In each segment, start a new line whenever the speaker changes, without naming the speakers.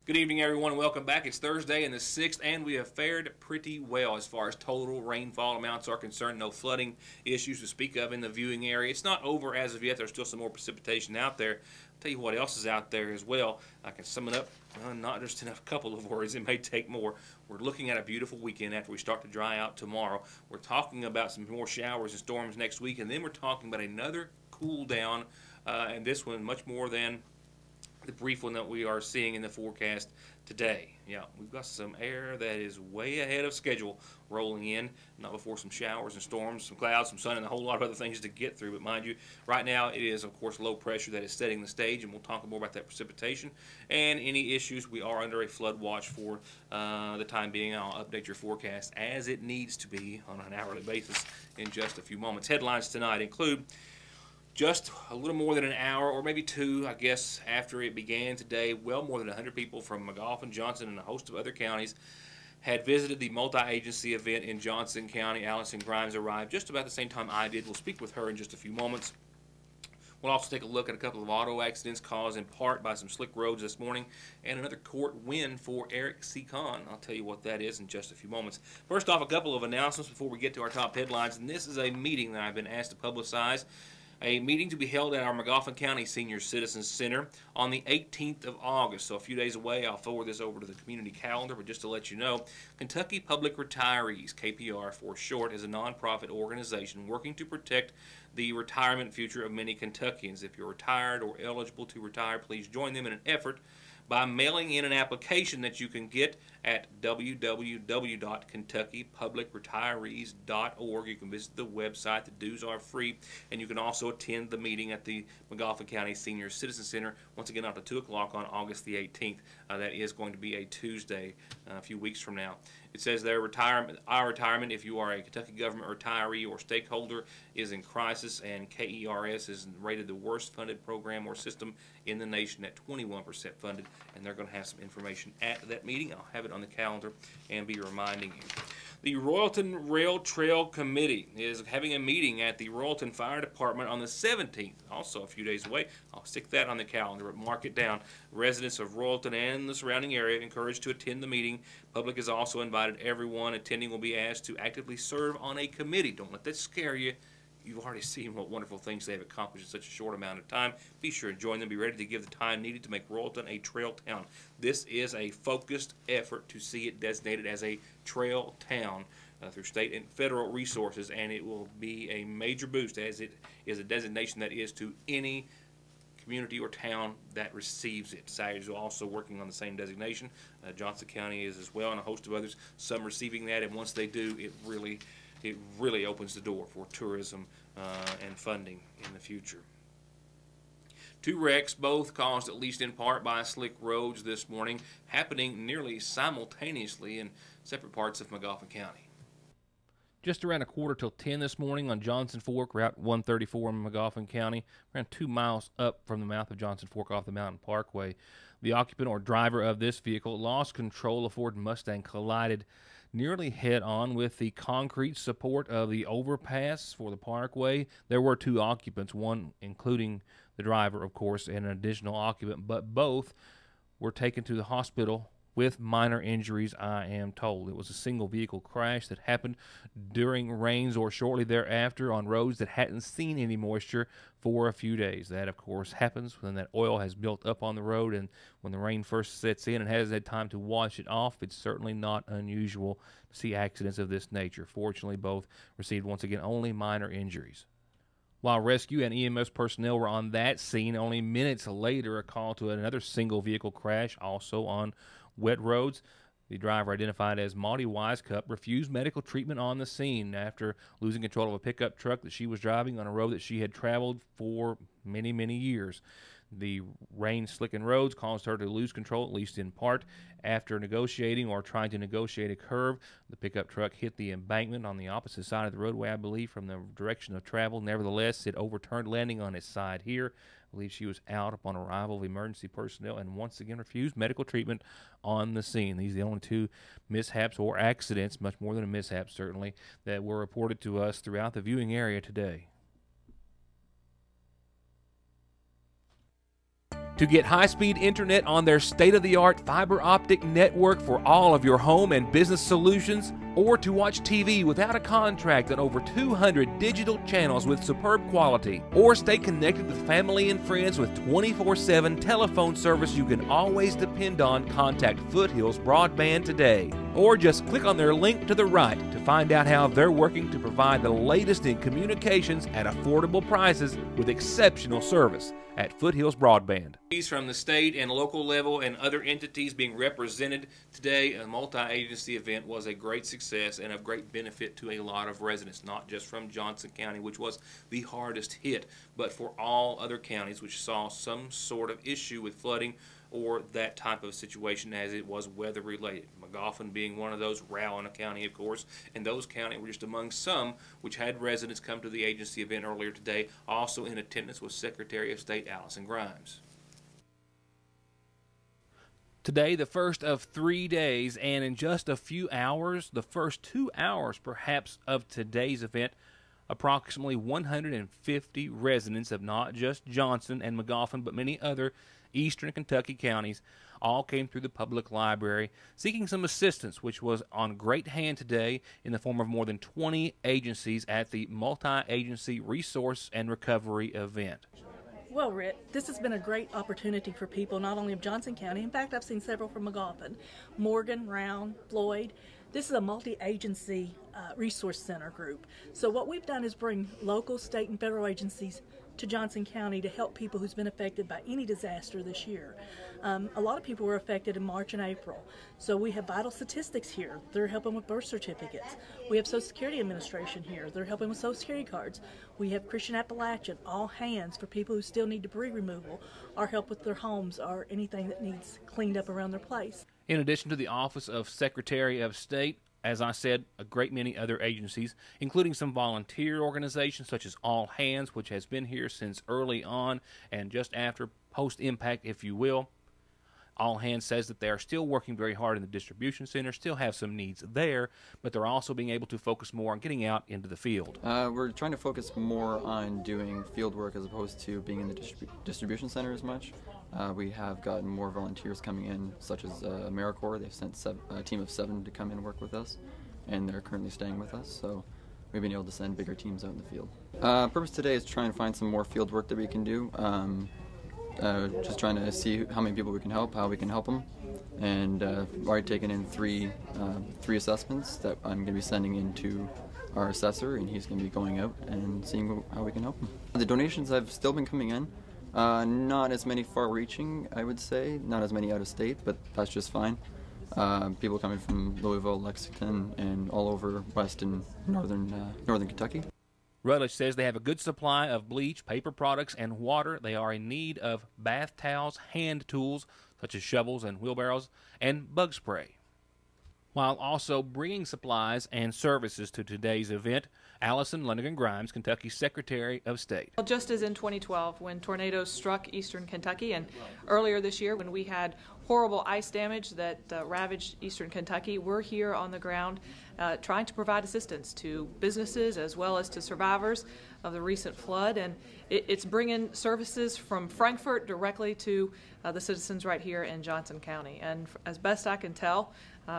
Good evening, everyone. Welcome back. It's Thursday and the 6th, and we have fared pretty well as far as total rainfall amounts are concerned. No flooding issues to speak of in the viewing area. It's not over as of yet. There's still some more precipitation out there. I'll tell you what else is out there as well. I can sum it up, not just in a couple of words. It may take more. We're looking at a beautiful weekend after we start to dry out tomorrow. We're talking about some more showers and storms next week, and then we're talking about another cool down, and this one much more than the brief one that we are seeing in the forecast today. Yeah, we've got some air that is way ahead of schedule rolling in, not before some showers and storms, some clouds, some sun, and a whole lot of other things to get through. But mind you, right now it is, of course, low pressure that is setting the stage, and we'll talk more about that precipitation and any issues. We are under a flood watch for the time being. I'll update your forecast as it needs to be on an hourly basis in just a few moments. Headlines tonight include just a little more than an hour, or maybe two, I guess, after it began today, well more than 100 people from McGoffin, Johnson, and a host of other counties had visited the multi-agency event in Johnson County. Allison Grimes arrived just about the same time I did. We'll speak with her in just a few moments. We'll also take a look at a couple of auto accidents caused in part by some slick roads this morning, and another court win for Eric C. Kahn. I'll tell you what that is in just a few moments. First off, a couple of announcements before we get to our top headlines, and this is a meeting that I've been asked to publicize. A meeting to be held at our McGoffin County Senior Citizens Center on the 18th of August. So a few days away. I'll forward this over to the community calendar, but just to let you know, Kentucky Public Retirees, KPR for short, is a nonprofit organization working to protect the retirement future of many Kentuckians. If you're retired or eligible to retire, please join them in an effort by mailing in an application that you can get at www.kentuckypublicretirees.org. You can visit the website. The dues are free, and you can also attend the meeting at the McGoffin County Senior Citizen Center, once again, after 2 o'clock on August the 18th. That is going to be a Tuesday, a few weeks from now. It says there, our retirement, if you are a Kentucky government retiree or stakeholder, is in crisis, and KERS is rated the worst funded program or system in the nation at 21% funded, and they're going to have some information at that meeting. I'll have it on the calendar and be reminding you. The Royalton Rail Trail Committee is having a meeting at the Royalton Fire Department on the 17th, also a few days away. I'll stick that on the calendar, but mark it down. Residents of Royalton and the surrounding area encouraged to attend the meeting. Public is also invited. Everyone attending will be asked to actively serve on a committee. Don't let that scare you. You've already seen what wonderful things they've accomplished in such a short amount of time. Be sure to join them. Be ready to give the time needed to make Royalton a trail town. This is a focused effort to see it designated as a trail town through state and federal resources, and it will be a major boost as it is a designation that is to any community or town that receives it. Saggers is also working on the same designation. Johnson County is as well, and a host of others, some receiving that, and once they do, it really opens the door for tourism and funding in the future. Two wrecks, both caused at least in part by slick roads this morning, happening nearly simultaneously in separate parts of McGoffin County. Just around 9:45 this morning on Johnson Fork, Route 134 in McGoffin County, around 2 miles up from the mouth of Johnson Fork off the Mountain Parkway. The occupant or driver of this vehicle lost control. A Ford Mustang collided nearly head-on with the concrete support of the overpass for the parkway. There were two occupants, one including the driver, of course, and an additional occupant, but both were taken to the hospital with minor injuries, I am told. It was a single vehicle crash that happened during rains or shortly thereafter on roads that hadn't seen any moisture for a few days. That, of course, happens when that oil has built up on the road, and when the rain first sets in and has had time to wash it off, it's certainly not unusual to see accidents of this nature. Fortunately, both received, once again, only minor injuries. While rescue and EMS personnel were on that scene, only minutes later, a call to another single vehicle crash, also on wet roads. The driver, identified as Maudie Wisecup, refused medical treatment on the scene after losing control of a pickup truck that she was driving on a road that she had traveled for many, many years. The rain-slickened roads caused her to lose control, at least in part. After negotiating or trying to negotiate a curve, the pickup truck hit the embankment on the opposite side of the roadway, I believe, from the direction of travel. Nevertheless, it overturned, landing on its side here. I believe she was out upon arrival of emergency personnel and once again refused medical treatment on the scene. These are the only two mishaps or accidents, much more than a mishap certainly, that were reported to us throughout the viewing area today. To get high-speed internet on their state-of-the-art fiber optic network for all of your home and business solutions, or to watch TV without a contract on over 200 digital channels with superb quality, or stay connected with family and friends with 24/7 telephone service you can always depend on, contact Foothills Broadband today. Or just click on their link to the right to find out how they're working to provide the latest in communications at affordable prices with exceptional service at Foothills Broadband. From the state and local level and other entities being represented today, a multi-agency event was a great success and of great benefit to a lot of residents, not just from Johnson County, which was the hardest hit, but for all other counties which saw some sort of issue with flooding or that type of situation, as it was weather related. Magoffin being one of those, Rowan County, of course, and those counties were just among some which had residents come to the agency event earlier today. Also in attendance was Secretary of State Allison Grimes. Today, the first of 3 days, and in just a few hours, the first 2 hours perhaps of today's event, approximately 150 residents of not just Johnson and Magoffin, but many other eastern Kentucky counties all came through the public library seeking some assistance, which was on great hand today in the form of more than 20 agencies at the Multi-Agency Resource and Recovery event.
Well, Rick, this has been a great opportunity for people not only of Johnson County. In fact, I've seen several from Magoffin, Morgan, Round, Floyd. This is a multi-agency resource center group. So what we've done is bring local, state, and federal agencies to Johnson County to help people who's been affected by any disaster this year. A lot of people were affected in March and April. So we have Vital Statistics here. They're helping with birth certificates. We have Social Security Administration here. They're helping with Social Security cards. We have Christian Appalachian, All Hands for people who still need debris removal or help with their homes or anything that needs cleaned up around their place.
In addition to the Office of Secretary of State, as I said, a great many other agencies, including some volunteer organizations such as All Hands, which has been here since early on and just after post-impact, if you will. All Hands says that they are still working very hard in the distribution center, still have some needs there, but they're also being able to focus more on getting out into the field.
We're trying to focus more on doing field work as opposed to being in the distribution center as much. We have gotten more volunteers coming in, such as AmeriCorps. They've sent a team of 7 to come and work with us, and they're currently staying with us, so we've been able to send bigger teams out in the field. Purpose today is to try and find some more field work that we can do. Just trying to see how many people we can help, how we can help them, and I've already taken in three assessments that I'm going to be sending in to our assessor, and he's going to be going out and seeing how we can help them. The donations have still been coming in. Not as many far-reaching, I would say, not as many out of state, but that's just fine. People coming from Louisville, Lexington, and all over west and northern Kentucky.
Rutledge says they have a good supply of bleach, paper products, and water. They are in need of bath towels, hand tools, such as shovels and wheelbarrows, and bug spray. While also bringing supplies and services to today's event, Allison Lundigan Grimes, Kentucky's Secretary of State.
Well, just as in 2012 when tornadoes struck eastern Kentucky, and earlier this year when we had horrible ice damage that ravaged eastern Kentucky, we're here on the ground trying to provide assistance to businesses as well as to survivors of the recent flood, and it's bringing services from Frankfort directly to the citizens right here in Johnson County. And as best I can tell,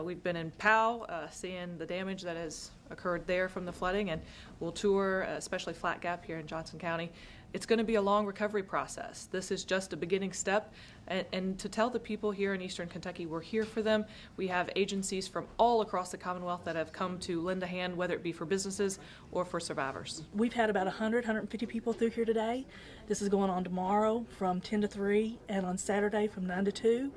we've been in Powell seeing the damage that has occurred there from the flooding, and we'll tour especially Flat Gap here in Johnson County. It's going to be a long recovery process. This is just a beginning step, and to tell the people here in eastern Kentucky we're here for them. We have agencies from all across the Commonwealth that have come to lend a hand, whether it be for businesses or for survivors.
We've had about 150 people through here today. This is going on tomorrow from 10 to 3 and on Saturday from 9 to 2.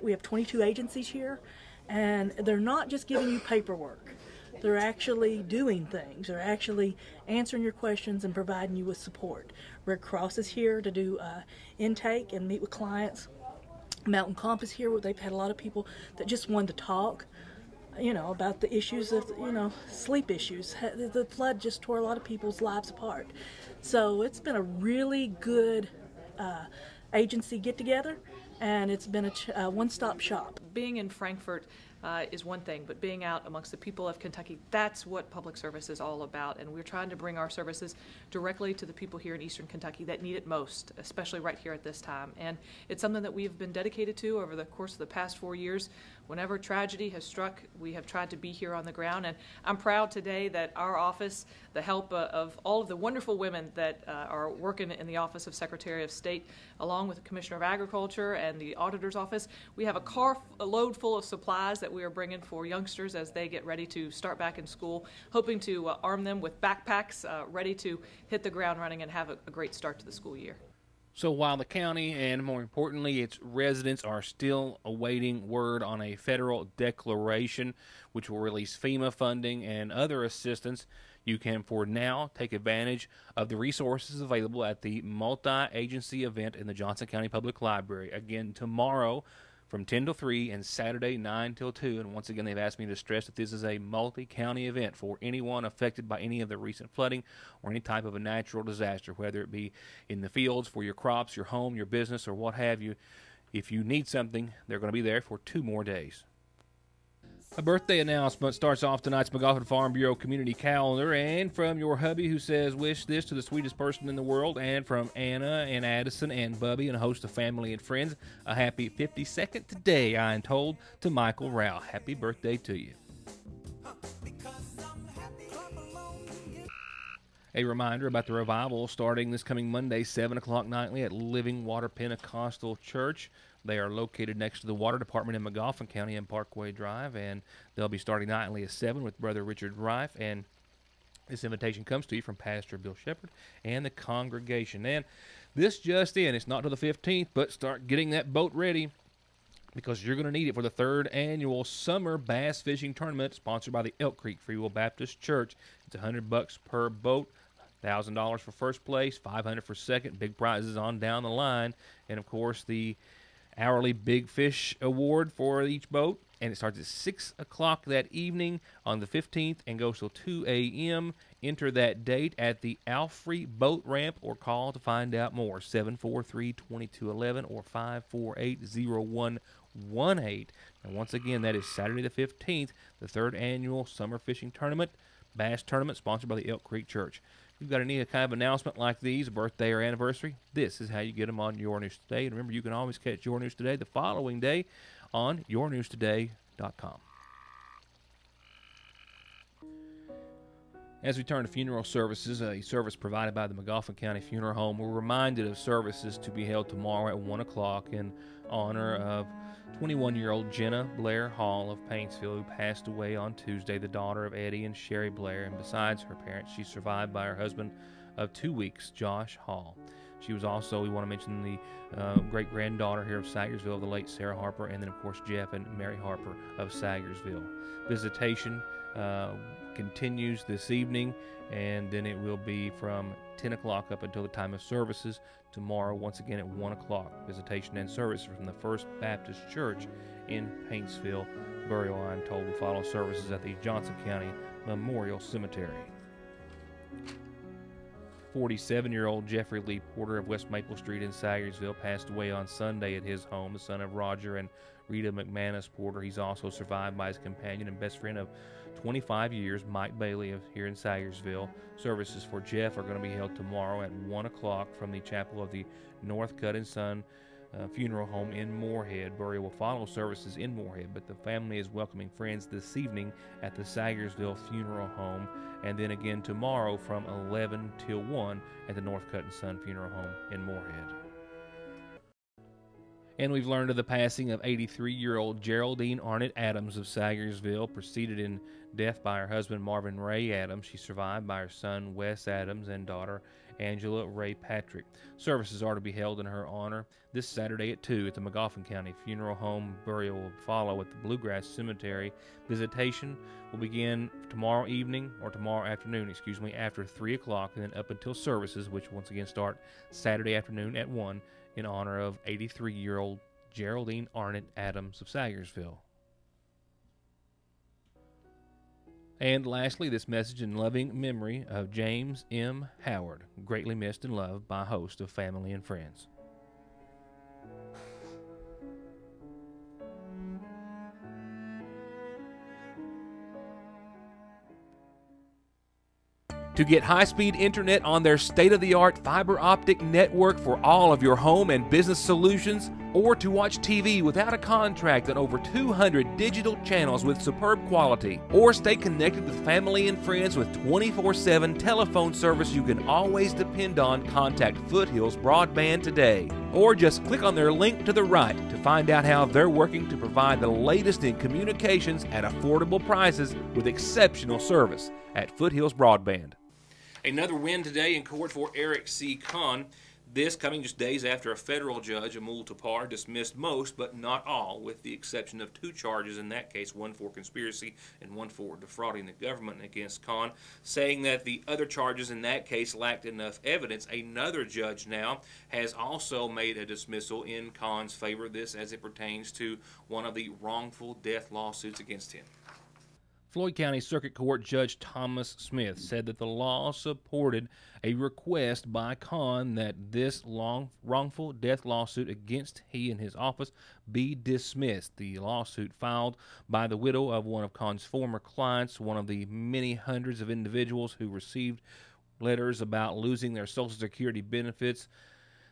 We have 22 agencies here, and they're not just giving you paperwork. They're actually doing things. They're actually answering your questions and providing you with support. Red Cross is here to do intake and meet with clients. Mountain Comp is here where they've had a lot of people that just wanted to talk, about the issues of, sleep issues. The flood just tore a lot of people's lives apart. So it's been a really good agency get-together, and it's been a one-stop shop.
Being in Frankfort, is one thing, but being out amongst the people of Kentucky, that's what public service is all about. And we're trying to bring our services directly to the people here in Eastern Kentucky that need it most, especially right here at this time. And it's something that we've been dedicated to over the course of the past 4 years. Whenever tragedy has struck, we have tried to be here on the ground. And I'm proud today that our office, the help of all of the wonderful women that are working in the Office of Secretary of State, along with the Commissioner of Agriculture and the Auditor's Office, we have a load full of supplies that we are bringing for youngsters as they get ready to start back in school, hoping to arm them with backpacks ready to hit the ground running and have a great start to the school year.
So while the county and, more importantly, its residents are still awaiting word on a federal declaration which will release FEMA funding and other assistance, you can for now take advantage of the resources available at the multi-agency event in the Johnson County Public Library. Again, tomorrow from 10 till 3 and Saturday 9 till 2. And once again, they've asked me to stress that this is a multi-county event for anyone affected by any of the recent flooding or any type of a natural disaster, whether it be in the fields for your crops, your home, your business, or what have you. If you need something, they're going to be there for 2 more days. A birthday announcement starts off tonight's McGoffin Farm Bureau community calendar, and from your hubby who says wish this to the sweetest person in the world, and from Anna and Addison and Bubby and a host of family and friends, a happy 52nd today, I am told, to Michael Rao. Happy birthday to you. A reminder about the revival starting this coming Monday, 7 o'clock nightly at Living Water Pentecostal Church. They are located next to the Water Department in McGoffin County on Parkway Drive, and they'll be starting nightly at 7 with Brother Richard Rife. And this invitation comes to you from Pastor Bill Shepherd and the congregation. And this just in, it's not till the 15th, but start getting that boat ready because you're going to need it for the 3rd annual Summer Bass Fishing Tournament sponsored by the Elk Creek Free Will Baptist Church. It's $100 per boat. $1,000 for first place, $500 for second, big prizes on down the line, and of course the hourly Big Fish Award for each boat. And it starts at 6 o'clock that evening on the 15th and goes till 2 a.m. Enter that date at the Alfrey Boat Ramp or call to find out more, 743-2211 or 548-0118. And once again, that is Saturday the 15th, the 3rd annual Summer Fishing Tournament, Bass Tournament, sponsored by the Elk Creek Church. If you've got any kind of announcement like these, a birthday or anniversary, this is how you get them on Your News Today. And remember, you can always catch Your News Today the following day on yournewstoday.com. As we turn to funeral services, a service provided by the McGoffin County Funeral Home, we're reminded of services to be held tomorrow at 1 o'clock in honor of 21-year-old Jenna Blair Hall of Paintsville, who passed away on Tuesday, the daughter of Eddie and Sherry Blair. And besides her parents, she's survived by her husband of 2 weeks, Josh Hall. She was also, we want to mention, the great-granddaughter here of Sagersville of the late Sarah Harper, and then, of course, Jeff and Mary Harper of Sagersville. Visitation continues this evening, and then it will be from 10 o'clock up until the time of services tomorrow, once again at 1 o'clock. Visitation and service from the First Baptist Church in Paintsville. Burial, I'm told, will follow services at the Johnson County Memorial Cemetery. 47-year-old Jeffrey Lee Porter of West Maple Street in Sagersville passed away on Sunday at his home, the son of Roger and Rita McManus Porter. He's also survived by his companion and best friend of 25 years, Mike Bailey, of here in Sagersville. Services for Jeff are going to be held tomorrow at 1 o'clock from the chapel of the Northcutt & Son Funeral Home in Moorhead. Burial will follow services in Moorhead, but the family is welcoming friends this evening at the Sagersville Funeral Home, and then again tomorrow from 11 till 1 at the Northcutt & Son Funeral Home in Moorhead. And we've learned of the passing of 83-year-old Geraldine Arnett Adams of Sagersville, preceded in death by her husband Marvin Ray Adams. She's survived by her son Wes Adams and daughter Angela Ray Patrick. Services are to be held in her honor this Saturday at 2 at the McGoffin County Funeral Home. Burial will follow at the Bluegrass Cemetery. Visitation will begin tomorrow afternoon, after 3 o'clock, and then up until services, which once again start Saturday afternoon at 1 in honor of 83-year-old Geraldine Arnett Adams of Sagersville. And lastly, this message in loving memory of James M. Howard, greatly missed and loved by a host of family and friends. To get high-speed internet on their state-of-the-art fiber optic network for all of your home and business solutions, or to watch TV without a contract on over 200 digital channels with superb quality, or stay connected with family and friends with 24/7 telephone service you can always depend on, contact Foothills Broadband today. Or just click on their link to the right to find out how they're working to provide the latest in communications at affordable prices with exceptional service at Foothills Broadband. Another win today in court for Eric C. Kahn. This coming just days after a federal judge, Amul Tapar, dismissed most but not all, with the exception of 2 charges in that case, one for conspiracy and one for defrauding the government against Kahn, saying that the other charges in that case lacked enough evidence. Another judge now has also made a dismissal in Kahn's favor, this as it pertains to one of the wrongful death lawsuits against him. Floyd County Circuit Court Judge Thomas Smith said that the law supported a request by Kahn that this wrongful death lawsuit against he and his office be dismissed. The lawsuit filed by the widow of one of Kahn's former clients, one of the many hundreds of individuals who received letters about losing their Social Security benefits.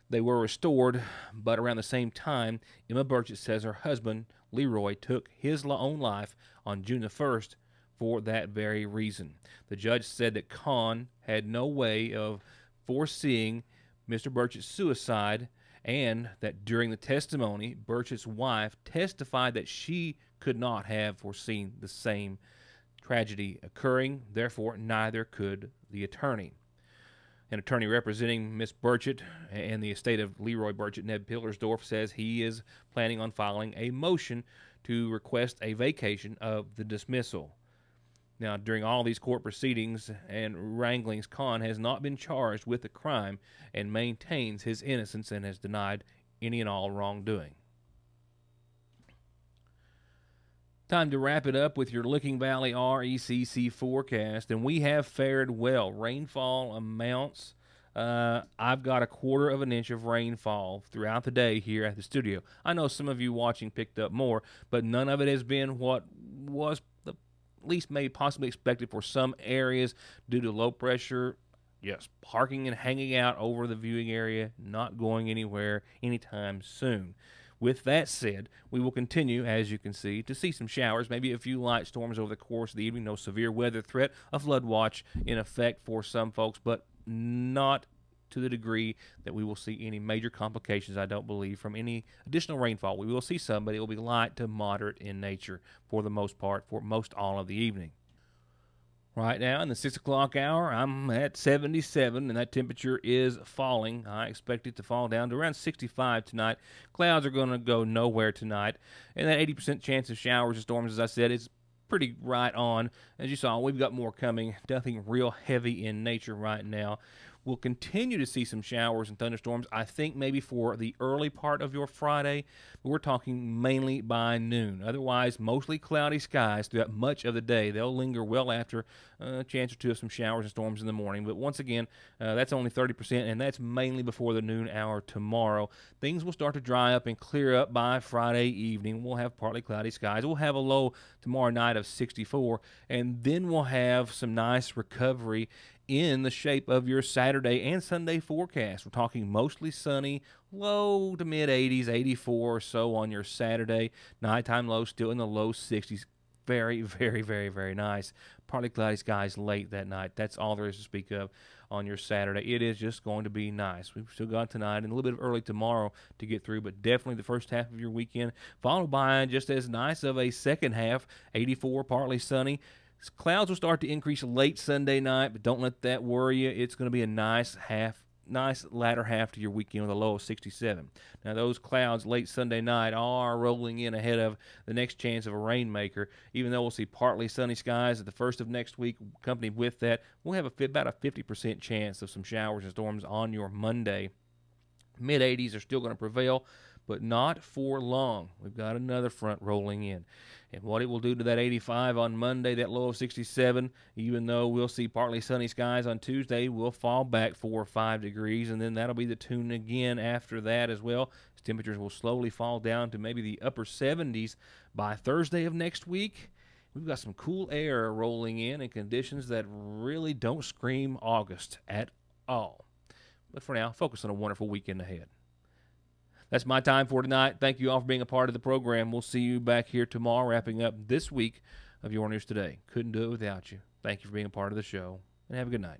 They were restored, but around the same time, Emma Burchett says her husband, Leroy, took his own life on June the 1st for that very reason. The judge said that Kahn had no way of foreseeing Mr. Burchett's suicide, and that during the testimony, Burchett's wife testified that she could not have foreseen the same tragedy occurring. Therefore, neither could the attorney. An attorney representing Miss Burchett and the estate of Leroy Burchett, Ned Pillersdorf, says he is planning on filing a motion to request a vacation of the dismissal. Now, during all these court proceedings and wranglings, Kahn has not been charged with a crime and maintains his innocence and has denied any and all wrongdoing. Time to wrap it up with your Licking Valley RECC forecast, and we have fared well. Rainfall amounts, I've got 1/4 of an inch of rainfall throughout the day here at the studio. I know some of you watching picked up more, but none of it has been what was at least maybe possibly expected for some areas due to low pressure. Yes, parking and hanging out over the viewing area, not going anywhere anytime soon. With that said, we will continue, as you can see, to see some showers, maybe a few light storms over the course of the evening. No severe weather threat, a flood watch in effect for some folks, but not to the degree that we will see any major complications, I don't believe, from any additional rainfall. We will see some, but it will be light to moderate in nature for the most part, for most all of the evening. Right now, in the 6 o'clock hour, I'm at 77, and that temperature is falling. I expect it to fall down to around 65 tonight. Clouds are going to go nowhere tonight, and that 80% chance of showers and storms, as I said, is pretty right on. As you saw, we've got more coming. Nothing real heavy in nature right now. We'll continue to see some showers and thunderstorms, I think maybe for the early part of your Friday, but we're talking mainly by noon. Otherwise, mostly cloudy skies throughout much of the day. They'll linger well after a chance or two of some showers and storms in the morning. But once again, that's only 30%, and that's mainly before the noon hour tomorrow. Things will start to dry up and clear up by Friday evening. We'll have partly cloudy skies. We'll have a low tomorrow night of 64, and then we'll have some nice recovery in the shape of your Saturday and Sunday forecast. We're talking mostly sunny, low to mid 80s, 84 or so on your Saturday. Nighttime low still in the low 60s. Very, very, very, very nice. Partly cloudy skies late that night. That's all there is to speak of on your Saturday. It is just going to be nice. We've still got tonight and a little bit of early tomorrow to get through, but definitely the first half of your weekend, followed by just as nice of a second half, 84, partly sunny. Clouds will start to increase late Sunday night, but don't let that worry you. It's going to be a nice latter half to your weekend with a low of 67. Now, those clouds late Sunday night are rolling in ahead of the next chance of a rainmaker. Even though we'll see partly sunny skies at the first of next week, accompanied with that, we'll have about a 50% chance of some showers and storms on your Monday. Mid-80s are still going to prevail, but not for long. We've got another front rolling in. And what it will do to that 85 on Monday, that low of 67, even though we'll see partly sunny skies on Tuesday, we'll fall back 4 or 5 degrees, and then that'll be the tune again after that as well. As temperatures will slowly fall down to maybe the upper 70s by Thursday of next week. we've got some cool air rolling in and conditions that really don't scream August at all. But for now, focus on a wonderful weekend ahead. That's my time for tonight. Thank you all for being a part of the program. We'll see you back here tomorrow, wrapping up this week of Your News Today. Couldn't do it without you. Thank you for being a part of the show, and have a good night.